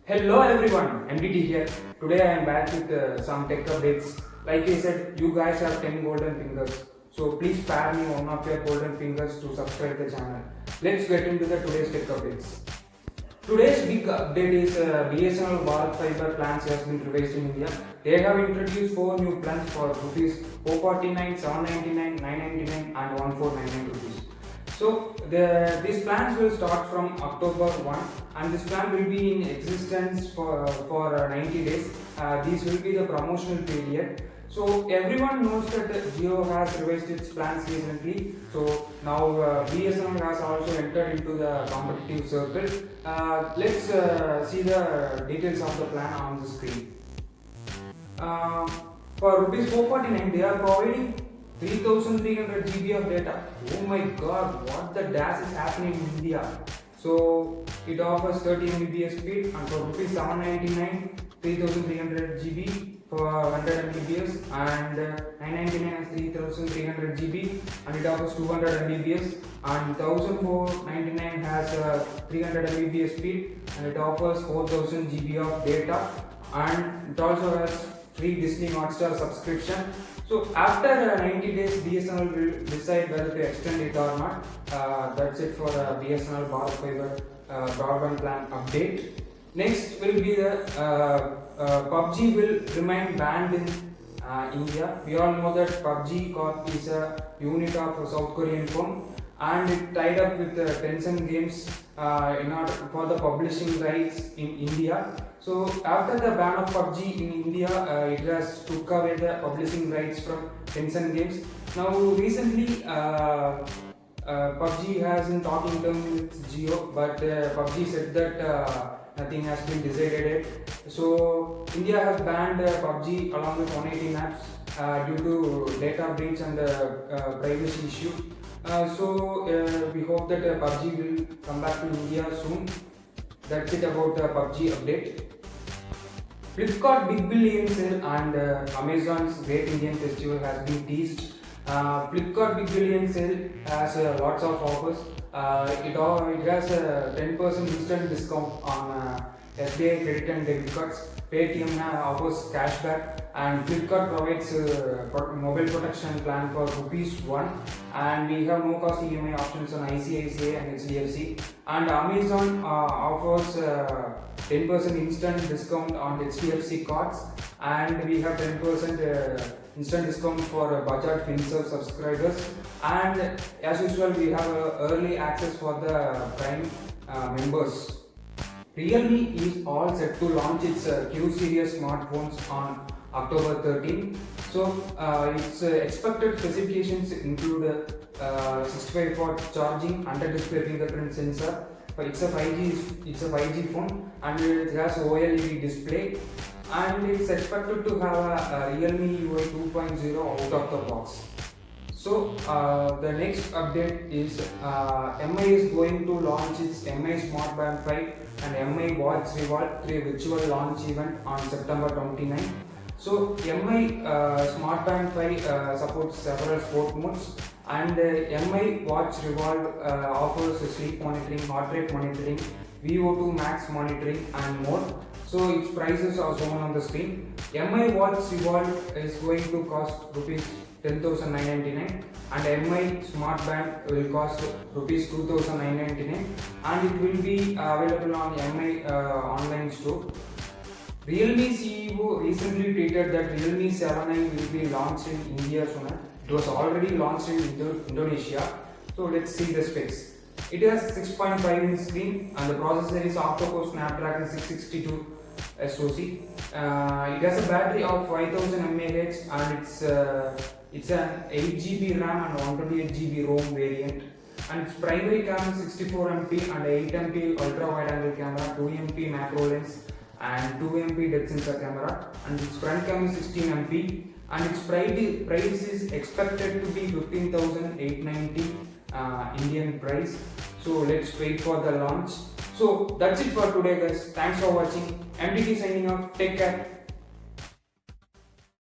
Hello everyone, MDT here. Today I am back with some tech updates. Like I said, you guys have 10 golden fingers. So please spare me one of your golden fingers to subscribe the channel. Let's get into the today's tech updates. Today's big update is BSNL Bharat Fiber plans has been revised in India. They have introduced 4 new plans for rupees 449, 799, 999 and 1499 rupees. So these plans will start from October 1 and this plan will be in existence for 90 days. This will be the promotional period. So everyone knows that Jio has revised its plans recently. So now BSNL has also entered into the competitive circle. Let's see the details of the plan on the screen. Uh, for rupees 449, they are providing 3300 GB of data. Oh my god, what the dash is happening in India. So it offers 30 Mbps speed, and for rupees 799, 3300 GB for 100 Mbps, and 999 has 3300 GB and it offers 200 Mbps, and 1499 has 300 Mbps speed and it offers 4000 GB of data, and it also has free Disney Hotstar subscription. So after 90 days, BSNL will decide whether to extend it or not. That's it for BSNL Bharat Fiber broadband plan update. Next will be the PUBG will remain banned in India. We all know that PUBG Corp is a unit of South Korean firm, and it tied up with Tencent Games in order for the publishing rights in India. So after the ban of PUBG in India, it has took away the publishing rights from Tencent Games. Now recently, PUBG has in talking terms with Jio, but PUBG said that nothing has been decided yet. So India has banned PUBG along with 180 maps due to data breach and privacy issue. So we hope that PUBG will come back to India soon. That's it about PUBG update. Flipkart Big Billion Sale and Amazon's Great Indian Festival has been teased. Flipkart Big Billion Sale has lots of offers. It has a 10% instant discount on SBI credit and debit cards. Paytm offers cashback, and Flipkart provides mobile protection plan for rupees 1, and we have no cost EMI options on ICICI and HDFC. And Amazon offers 10% instant discount on HDFC cards, and we have 10% instant discount for Bajaj Finserv subscribers. And as usual, we have early access for the Prime members. Realme is all set to launch its Q series smartphones on October 13. So its expected specifications include 65-watt charging, under-display fingerprint sensor. It's a 5G phone, and it has OLED display, and it's expected to have a Realme UI 2.0 out of the box. So the next update is MI is going to launch its MI Smart Band 5 and MI Watch Revolve 3 virtual launch event on September 29. So MI Smart Band 5 supports several sport modes, and MI Watch Revolve offers sleep monitoring, heart rate monitoring, VO2 max monitoring and more. So its prices are shown on the screen. MI Watch Revolve is going to cost rupees 10,999 and MI Smart Band will cost rupees 2,999, and it will be available on MI online store. Realme CEO recently tweeted that Realme 7i will be launched in India soon. It was already launched in Indonesia. So let's see the specs. It has 6.5-inch screen, and the processor is octa-core Snapdragon 662 SoC. It has a battery of 5000 mAh, and it's an 8GB RAM and 128GB ROM variant. And its primary camera is 64MP and 8MP ultra wide angle camera, 2MP macro lens and 2MP depth sensor camera, and its front camera is 16MP, and its price is expected to be 15,890 Indian price. So let's wait for the launch. So that's it for today, guys. Thanks for watching. MDT signing off. Take care.